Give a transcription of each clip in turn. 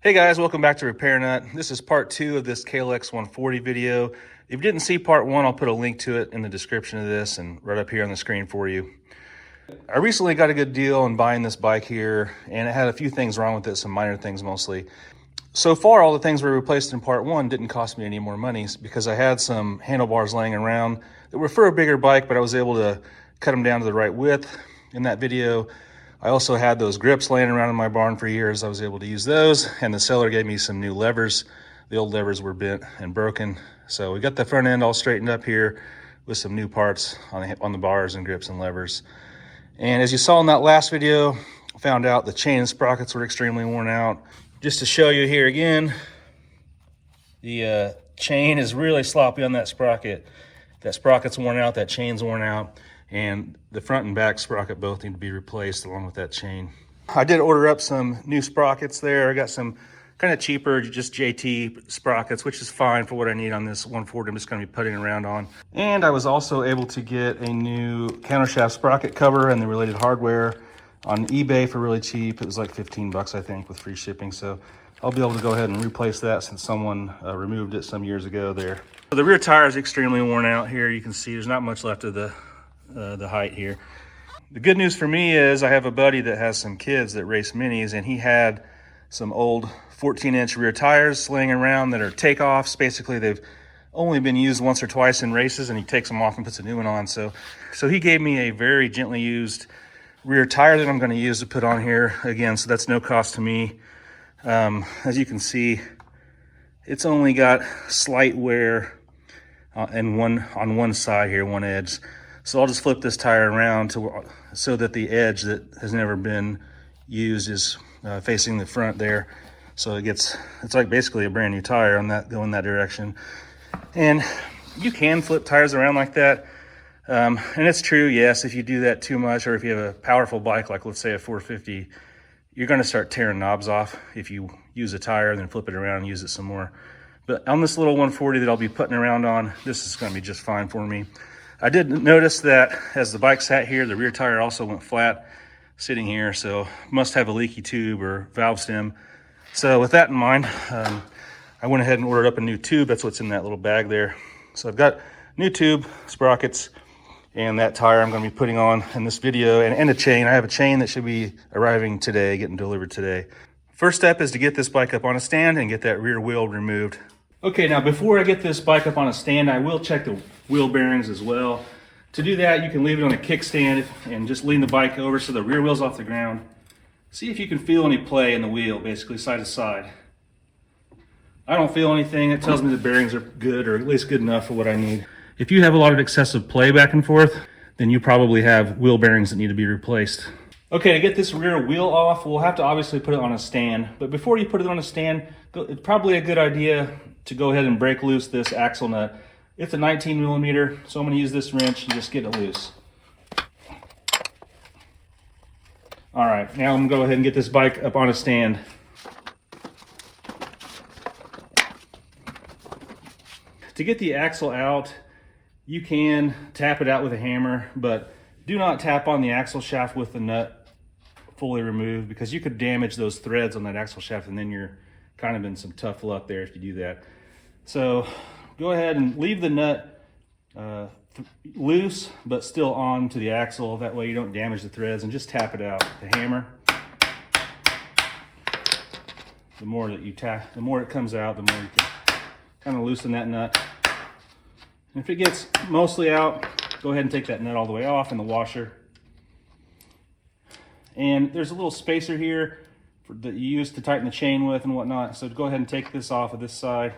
Hey guys, welcome back to Repair Nut. This is part 2 of this KLX 140 video. If you didn't see part 1, I'll put a link to it in the description of this and right up here on the screen for you. I recently got a good deal on buying this bike here, and it had a few things wrong with it, some minor things mostly. So far, all the things we replaced in part 1 didn't cost me any more money because I had some handlebars laying around that were for a bigger bike, but I was able to cut them down to the right width in that video. I also had those grips laying around in my barn for years. I was able to use those, and the seller gave me some new levers. The old levers were bent and broken. So we got the front end all straightened up here with some new parts on the bars and grips and levers. And as you saw in that last video, I found out the chain sprockets were extremely worn out. Just to show you here again, the chain is really sloppy on that sprocket. That sprocket's worn out, that chain's worn out, and the front and back sprocket both need to be replaced along with that chain. I did order up some new sprockets there. I got some kind of cheaper, just JT sprockets, which is fine for what I need on this 140 I'm just going to be putting around on. And I was also able to get a new countershaft sprocket cover and the related hardware on eBay for really cheap. It was like 15 bucks, I think, with free shipping. So I'll be able to go ahead and replace that since someone removed it some years ago there. So the rear tire is extremely worn out here. You can see there's not much left of the height here. The good news for me is I have a buddy that has some kids that race minis, and he had some old 14-inch rear tires laying around that are takeoffs. Basically, they've only been used once or twice in races, and he takes them off and puts a new one on. So he gave me a very gently used rear tire that I'm going to use to put on here again. So that's no cost to me. As you can see, it's only got slight wear on one side here, one edge. So I'll just flip this tire around so that the edge that has never been used is facing the front there. So it's like basically a brand new tire on that, going that direction. And you can flip tires around like that. And it's true, yes, if you do that too much, or if you have a powerful bike, like let's say a 450, you're gonna start tearing knobs off if you use a tire and then flip it around and use it some more. But on this little 140 that I'll be putting around on, this is gonna be just fine for me. I did notice that as the bike sat here, the rear tire also went flat sitting here, so must have a leaky tube or valve stem. So with that in mind, I went ahead and ordered up a new tube. That's what's in that little bag there. So I've got new tube, sprockets, and that tire I'm going to be putting on in this video, and a chain. I have a chain that should be arriving today, getting delivered today. First step is to get this bike up on a stand and get that rear wheel removed. Okay, now before I get this bike up on a stand, I will check the wheel bearings as well. To do that, you can leave it on a kickstand and just lean the bike over so the rear wheel's off the ground. See if you can feel any play in the wheel, basically side to side. I don't feel anything. It tells me the bearings are good, or at least good enough for what I need. If you have a lot of excessive play back and forth, then you probably have wheel bearings that need to be replaced. Okay, to get this rear wheel off, we'll have to obviously put it on a stand. But before you put it on a stand, it's probably a good idea to go ahead and break loose this axle nut. It's a 19 millimeter, so I'm going to use this wrench and just get it loose. All right, now I'm going to go ahead and get this bike up on a stand. To get the axle out, you can tap it out with a hammer, but do not tap on the axle shaft with the nut fully removed, because you could damage those threads on that axle shaft, and then you're kind of in some tough luck there if you do that. So go ahead and leave the nut loose, but still on to the axle. That way you don't damage the threads, and just tap it out with the hammer. The more that you tap, the more it comes out, the more you can kind of loosen that nut. And if it gets mostly out, go ahead and take that nut all the way off in the washer. And there's a little spacer here that you use to tighten the chain with and whatnot. So go ahead and take this off of this side.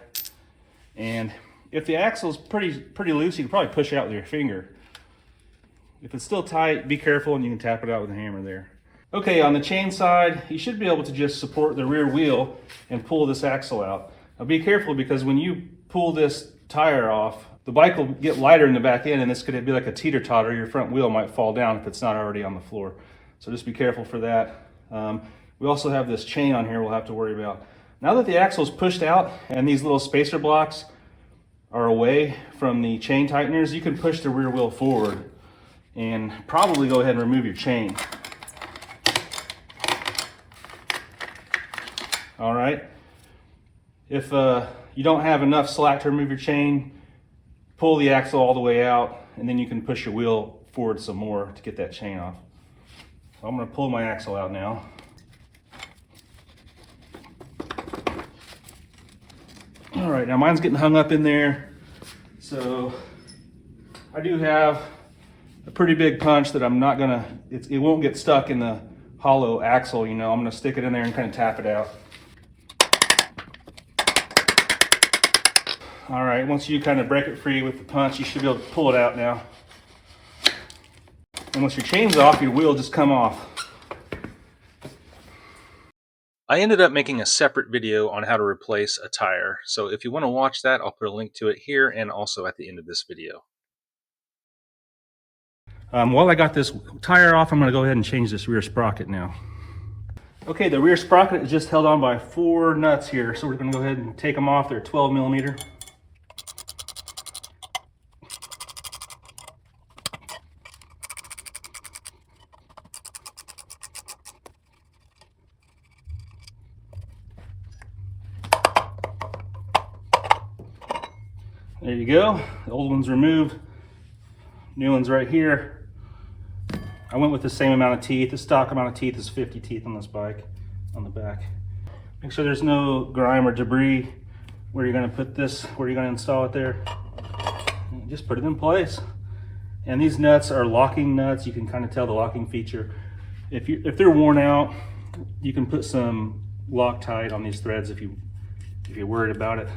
And if the axle's pretty loose, you can probably push it out with your finger. If it's still tight, be careful, and you can tap it out with a hammer there. Okay, on the chain side, you should be able to just support the rear wheel and pull this axle out. Now be careful, because when you pull this tire off, the bike will get lighter in the back end, and this could be like a teeter-totter. Your front wheel might fall down if it's not already on the floor. So just be careful for that. We also have this chain on here we'll have to worry about. Now that the axle is pushed out and these little spacer blocks are away from the chain tighteners, you can push the rear wheel forward and probably go ahead and remove your chain. All right. If you don't have enough slack to remove your chain, pull the axle all the way out, and then you can push your wheel forward some more to get that chain off. So I'm going to pull my axle out now. All right, now mine's getting hung up in there. So I do have a pretty big punch that I'm not gonna, it won't get stuck in the hollow axle, you know. I'm gonna stick it in there and kind of tap it out. All right, once you kind of break it free with the punch, you should be able to pull it out now. And once your chain's off, your wheel just come off. I ended up making a separate video on how to replace a tire. So if you want to watch that, I'll put a link to it here and also at the end of this video. While I got this tire off, I'm going to go ahead and change this rear sprocket now. Okay, the rear sprocket is just held on by 4 nuts here. So we're going to go ahead and take them off. They're 12 millimeter. There you go. The old one's removed. New one's right here. I went with the same amount of teeth. The stock amount of teeth is 50 teeth on this bike, on the back. Make sure there's no grime or debris where you're going to put this, where you're going to install it there. And just put it in place. And these nuts are locking nuts. You can kind of tell the locking feature. If they're worn out, you can put some Loctite on these threads if you're worried about it.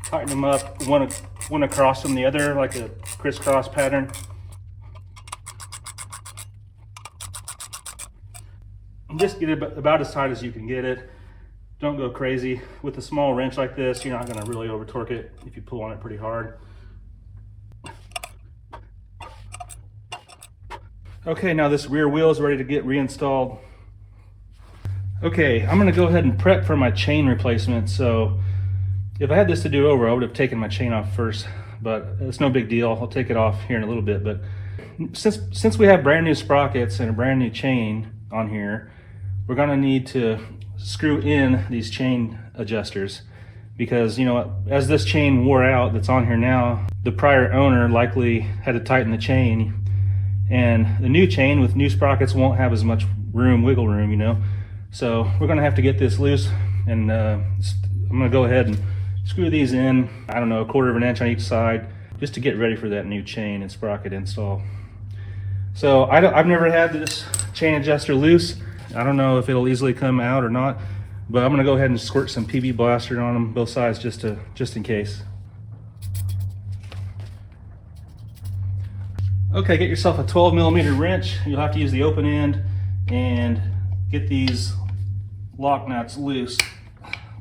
Tighten them up one across from the other, like a crisscross pattern. And just get it about as tight as you can get it. Don't go crazy. With a small wrench like this, you're not going to really over torque it if you pull on it pretty hard. Okay, now this rear wheel is ready to get reinstalled. Okay, I'm going to go ahead and prep for my chain replacement. So if I had this to do over, I would have taken my chain off first, but it's no big deal. I'll take it off here in a little bit. But since we have brand new sprockets and a brand new chain on here, we're gonna need to screw in these chain adjusters, because, you know, as this chain wore out that's on here now, the prior owner likely had to tighten the chain, and the new chain with new sprockets won't have as much wiggle room, you know. So we're gonna have to get this loose, and I'm gonna go ahead and screw these in, I don't know, 1/4 of an inch on each side, just to get ready for that new chain and sprocket install. So I've never had this chain adjuster loose. I don't know if it'll easily come out or not, but I'm gonna go ahead and squirt some PB Blaster on them, both sides, just in case. Okay, get yourself a 12 millimeter wrench. You'll have to use the open end and get these lock nuts loose.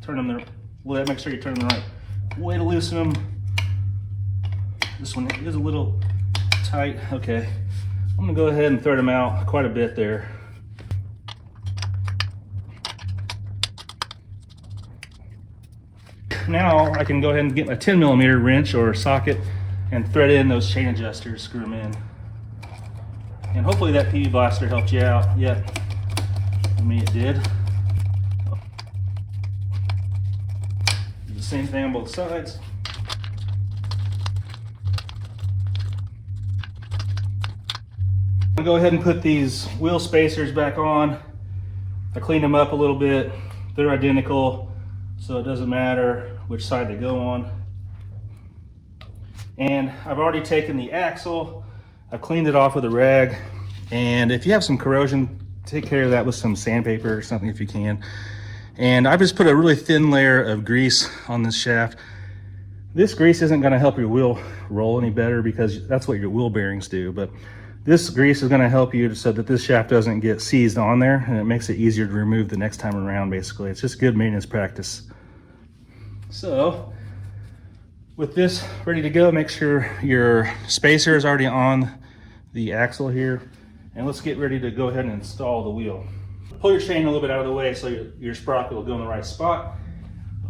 Turn them there. Make sure you turn them the right way to loosen them. This one is a little tight. Okay, I'm gonna go ahead and thread them out quite a bit there. Now I can go ahead and get my 10 millimeter wrench or socket and thread in those chain adjusters, screw them in. And hopefully that PB Blaster helped you out. Yep, for me it did. Same thing on both sides. I'll go ahead and put these wheel spacers back on. I cleaned them up a little bit. They're identical, so it doesn't matter which side they go on. And I've already taken the axle. I've cleaned it off with a rag. And if you have some corrosion, take care of that with some sandpaper or something if you can. And I've just put a really thin layer of grease on this shaft. This grease isn't going to help your wheel roll any better, because that's what your wheel bearings do. But this grease is going to help you so that this shaft doesn't get seized on there, and it makes it easier to remove the next time around, basically. It's just good maintenance practice. So with this ready to go, make sure your spacer is already on the axle here. And let's get ready to go ahead and install the wheel. Pull your chain a little bit out of the way so your sprocket will go in the right spot.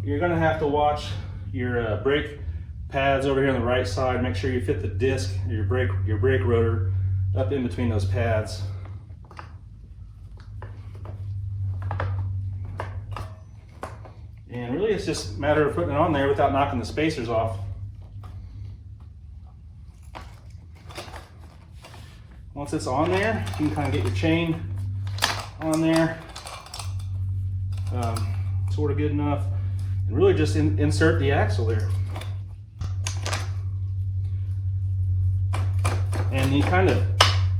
You're gonna have to watch your brake pads over here on the right side. Make sure you fit the disc, your brake rotor up in between those pads. And really it's just a matter of putting it on there without knocking the spacers off. Once it's on there, you can kind of get your chain on there, sort of good enough, and really just insert the axle there. And the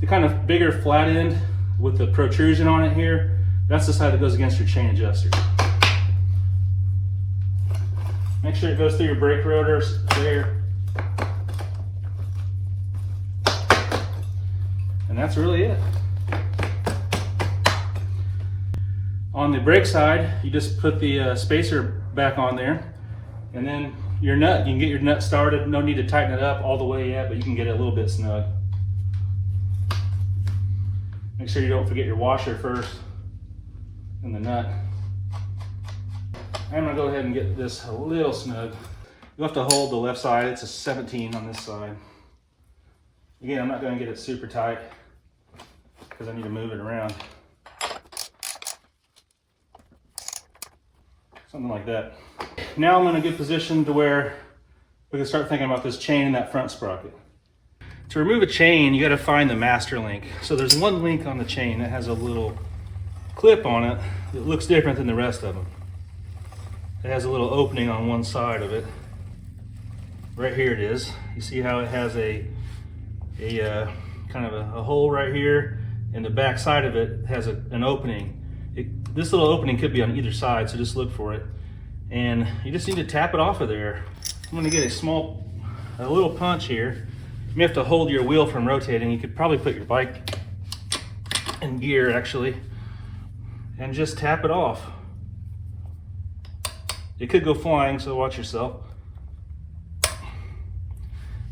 kind of bigger flat end with the protrusion on it here, that's the side that goes against your chain adjuster. Make sure it goes through your brake rotors there. And that's really it. On the brake side, you just put the spacer back on there, and then your nut, you can get your nut started. No need to tighten it up all the way yet, but you can get it a little bit snug. Make sure you don't forget your washer first and the nut. I'm gonna go ahead and get this a little snug. You have to hold the left side. It's a 17 on this side. Again, I'm not gonna get it super tight because I need to move it around. Something like that. Now I'm in a good position to where we can start thinking about this chain in that front sprocket. To remove a chain, you gotta find the master link. So there's one link on the chain that has a little clip on it that looks different than the rest of them. It has a little opening on one side of it. Right here it is. You see how it has a kind of a hole right here, and the back side of it has an opening. This little opening could be on either side, so just look for it. And you just need to tap it off of there. I'm gonna get a little punch here. You may have to hold your wheel from rotating. You could probably put your bike in gear actually, and just tap it off. It could go flying, so watch yourself.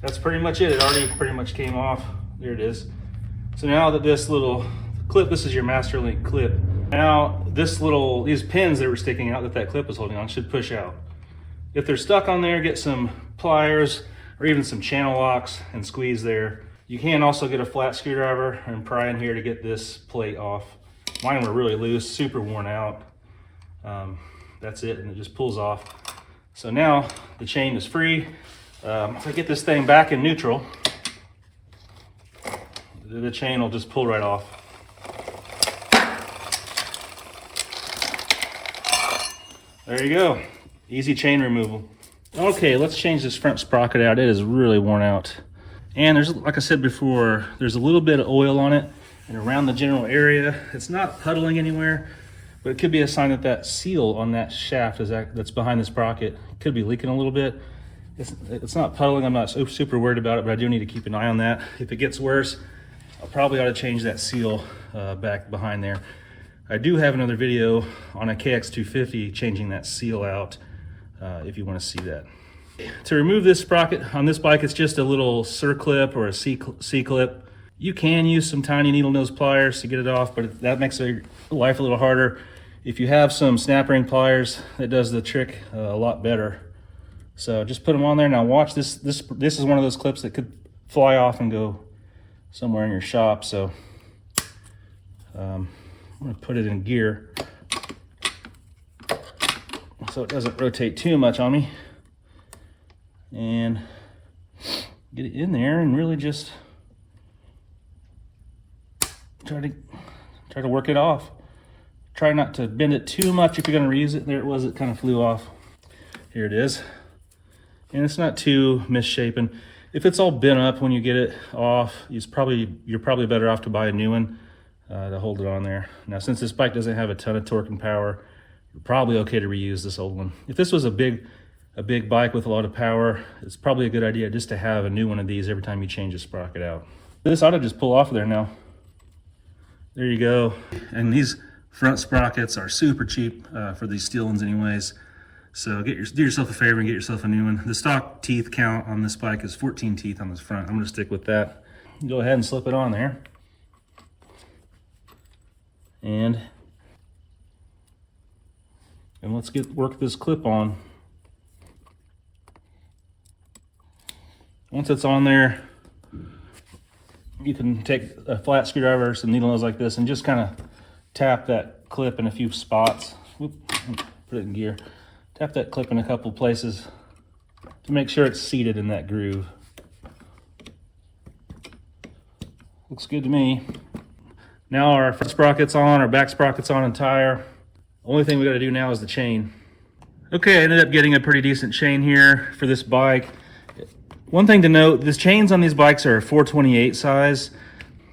That's pretty much it. It already pretty much came off. There it is. So now that this little clip, this is your master link clip. Now these pins that were sticking out that clip is holding on should push out. If they're stuck on there, get some pliers or even some channel locks and squeeze there. You can also get a flat screwdriver and pry in here to get this plate off. Mine were really loose, super worn out. That's it, and it just pulls off. So now the chain is free. If I get this thing back in neutral, the chain will just pull right off. There you go, easy chain removal. Okay, let's change this front sprocket out. It is really worn out. And there's, like I said before, there's a little bit of oil on it and around the general area. It's not puddling anywhere, but it could be a sign that that seal on that shaft that's behind the sprocket could be leaking a little bit. It's not puddling. I'm not super worried about it, but I do need to keep an eye on that. If it gets worse, I'll probably ought to change that seal back behind there. I do have another video on a KX250 changing that seal out if you want to see that. To remove this sprocket on this bike, it's just a little circlip or a C-clip. You can use some tiny needle nose pliers to get it off, but that makes your life a little harder. If you have some snap ring pliers, that does the trick a lot better. So just put them on there. Now watch this. This is one of those clips that could fly off and go somewhere in your shop. So I'm gonna put it in gear so it doesn't rotate too much on me. And get it in there and really just try to work it off. Try not to bend it too much if you're going to reuse it. There it was, it kind of flew off. Here it is. And it's not too misshapen. If it's all bent up when you get it off, you're probably better off to buy a new one to hold it on there. Now, since this bike doesn't have a ton of torque and power, you're probably okay to reuse this old one. If this was a big bike with a lot of power, it's probably a good idea just to have a new one of these every time you change a sprocket out. This ought to just pull off of there now. There you go. And these front sprockets are super cheap for these steel ones anyways. So do yourself a favor and get yourself a new one. The stock teeth count on this bike is 14 teeth on this front. I'm gonna stick with that. Go ahead and slip it on there. And let's work this clip on. Once it's on there, you can take a flat screwdriver, some needle nose like this, and just kind of tap that clip in a few spots. Whoop, put it in gear. Tap that clip in a couple places to make sure it's seated in that groove. Looks good to me. Now our front sprocket's on, our back sprocket's on, and tire. Only thing we got to do now is the chain. Okay, I ended up getting a pretty decent chain here for this bike. One thing to note, these chains on these bikes are 428 size.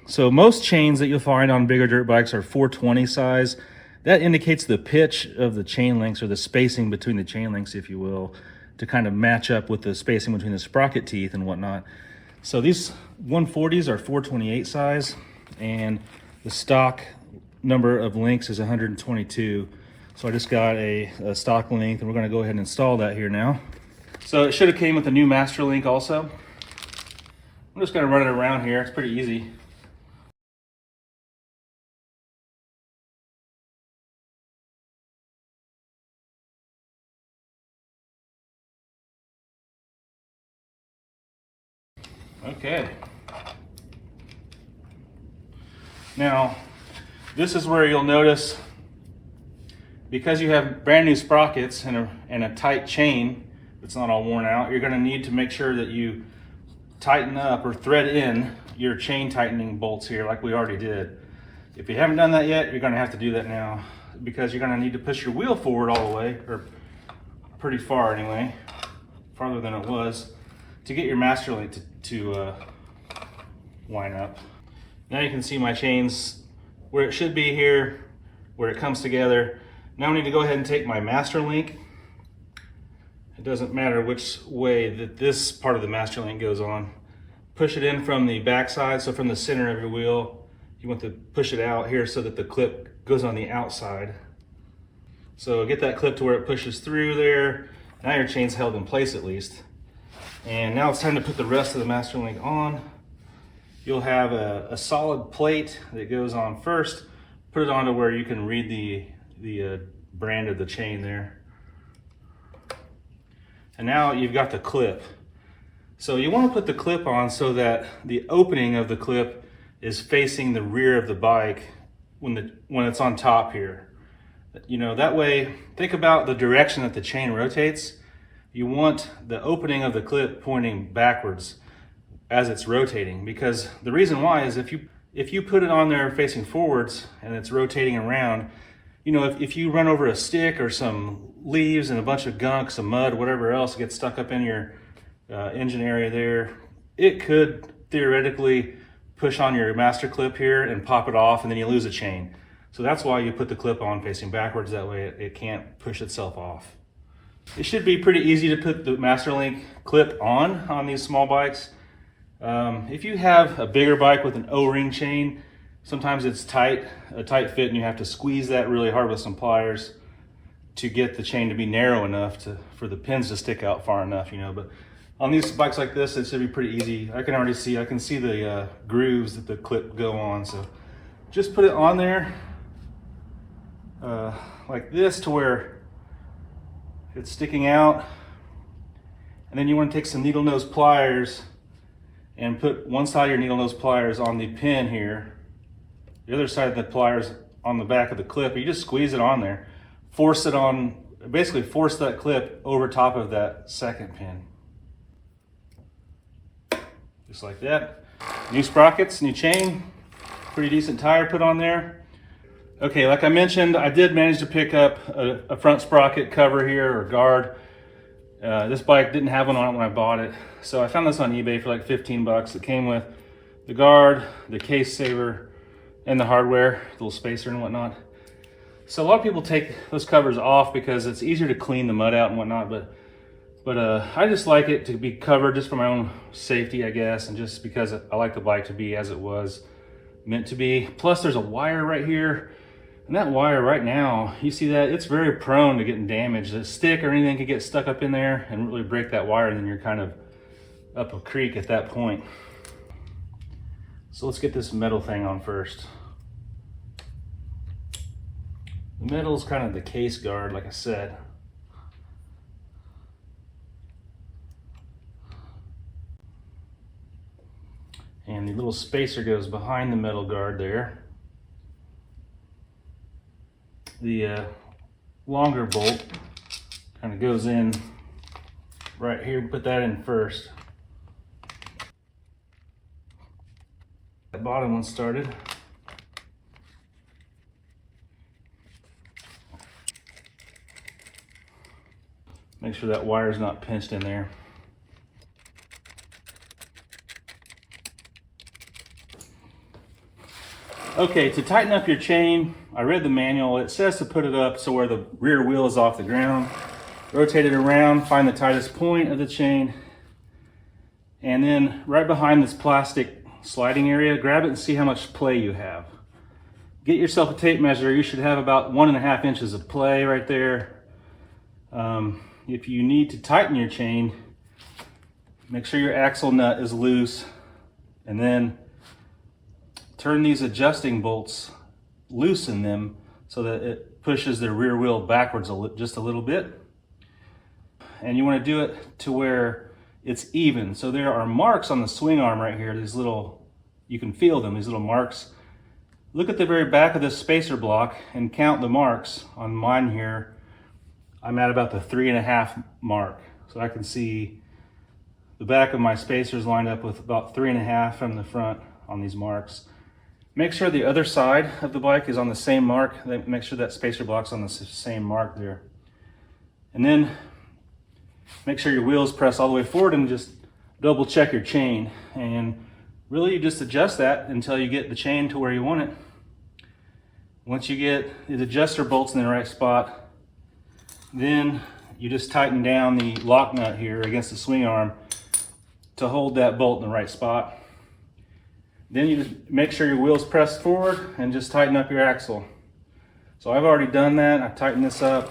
So most chains that you'll find on bigger dirt bikes are 420 size. That indicates the pitch of the chain links, or the spacing between the chain links, if you will, to kind of match up with the spacing between the sprocket teeth and whatnot. So these 140s are 428 size, and the stock number of links is 122. So I just got a stock length, and we're gonna go ahead and install that here now. So it should have came with a new master link also. I'm just gonna run it around here, it's pretty easy. Okay. Now, this is where you'll notice, because you have brand new sprockets and a tight chain that's not all worn out, you're gonna need to make sure that you tighten up or thread in your chain tightening bolts here like we already did. If you haven't done that yet, you're gonna have to do that now, because you're gonna need to push your wheel forward all the way, or pretty far anyway, farther than it was, to get your master link to line up. Now you can see my chains where it should be here, where it comes together. Now I need to go ahead and take my master link. It doesn't matter which way that this part of the master link goes on. Push it in from the back side, so from the center of your wheel. You want to push it out here so that the clip goes on the outside. So get that clip to where it pushes through there. Now your chain's held in place at least. And now it's time to put the rest of the master link on. You'll have a solid plate that goes on first. Put it onto where you can read the brand of the chain there. And now you've got the clip. So you want to put the clip on so that the opening of the clip is facing the rear of the bike when it's on top here. You know, that way, think about the direction that the chain rotates. You want the opening of the clip pointing backwards as it's rotating, because the reason why is if you put it on there facing forwards and it's rotating around, you know, if you run over a stick or some leaves and a bunch of gunk, some mud, whatever else gets stuck up in your engine area there, it could theoretically push on your master clip here and pop it off, and then you lose a chain. So that's why you put the clip on facing backwards, that way it can't push itself off. It should be pretty easy to put the master link clip on these small bikes. If you have a bigger bike with an O-ring chain, sometimes it's a tight fit, and you have to squeeze that really hard with some pliers to get the chain to be narrow enough for the pins to stick out far enough, you know. But on these bikes like this, it should be pretty easy. I can see the grooves that the clip go on. So just put it on there like this to where it's sticking out. And then you want to take some needle nose pliers and put one side of your needle nose pliers on the pin here, the other side of the pliers on the back of the clip. You just squeeze it on there, force it on, basically force that clip over top of that second pin. Just like that. New sprockets, new chain, pretty decent tire put on there. Okay, like I mentioned, I did manage to pick up a front sprocket cover here, or guard. This bike didn't have one on it when I bought it, so I found this on eBay for like 15 bucks. It came with the guard, the case saver, and the hardware, the little spacer and whatnot. So a lot of people take those covers off because it's easier to clean the mud out and whatnot, but I just like it to be covered just for my own safety, I guess, and just because I like the bike to be as it was meant to be. Plus there's a wire right here. And that wire right now, you see that? It's very prone to getting damaged. A stick or anything could get stuck up in there and really break that wire, and then you're kind of up a creek at that point. So let's get this metal thing on first. The metal's kind of the case guard, like I said. And the little spacer goes behind the metal guard there. The longer bolt kind of goes in right here. Put that in first. That bottom one started. Make sure that wire's not pinched in there. Okay, to tighten up your chain, I read the manual. It says to put it up so where the rear wheel is off the ground. Rotate it around, find the tightest point of the chain, and then right behind this plastic sliding area, grab it and see how much play you have. Get yourself a tape measure. You should have about 1.5 inches of play right there. If you need to tighten your chain, make sure your axle nut is loose, and then turn these adjusting bolts, loosen them so that it pushes the rear wheel backwards just a little bit. And you want to do it to where it's even. So there are marks on the swing arm right here, these little, you can feel them, these little marks. Look at the very back of this spacer block and count the marks. On mine here, I'm at about the 3.5 mark. So I can see the back of my spacers lined up with about 3.5 from the front on these marks. Make sure the other side of the bike is on the same mark. Make sure that spacer block's on the same mark there. And then make sure your wheels press all the way forward and just double check your chain. And really you just adjust that until you get the chain to where you want it. Once you get the adjuster bolts in the right spot, then you just tighten down the lock nut here against the swing arm to hold that bolt in the right spot. Then you just make sure your wheels press forward and just tighten up your axle. So I've already done that. I've tightened this up.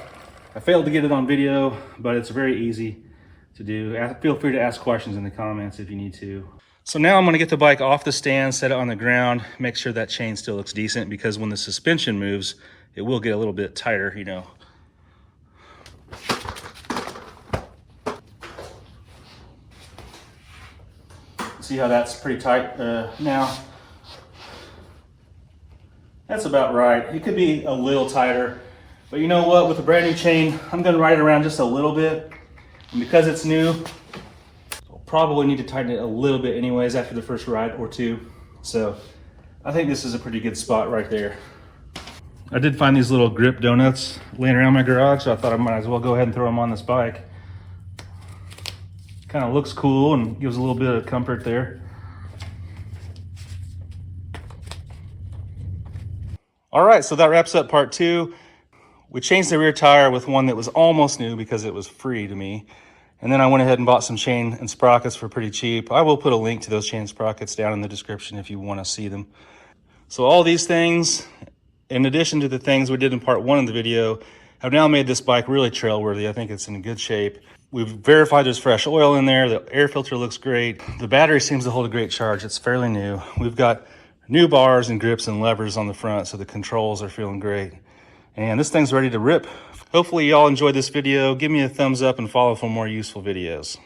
I failed to get it on video, but it's very easy to do. Feel free to ask questions in the comments if you need to. So now I'm gonna get the bike off the stand, set it on the ground, make sure that chain still looks decent, because when the suspension moves, it will get a little bit tighter, you know. See how that's pretty tight now? That's about right. It could be a little tighter, but you know what? With a brand new chain, I'm gonna ride it around just a little bit. And because it's new, I'll probably need to tighten it a little bit anyways after the first ride or two. So I think this is a pretty good spot right there. I did find these little grip donuts laying around my garage, so I thought I might as well go ahead and throw them on this bike. Kind of looks cool and gives a little bit of comfort there. All right, so that wraps up part 2. We changed the rear tire with one that was almost new because it was free to me. And then I went ahead and bought some chain and sprockets for pretty cheap. I will put a link to those chain sprockets down in the description if you want to see them. So all these things, in addition to the things we did in part 1 of the video, have now made this bike really trail worthy. I think it's in good shape. We've verified there's fresh oil in there. The air filter looks great. The battery seems to hold a great charge. It's fairly new. We've got new bars and grips and levers on the front, so the controls are feeling great. And this thing's ready to rip. Hopefully y'all enjoyed this video. Give me a thumbs up and follow for more useful videos.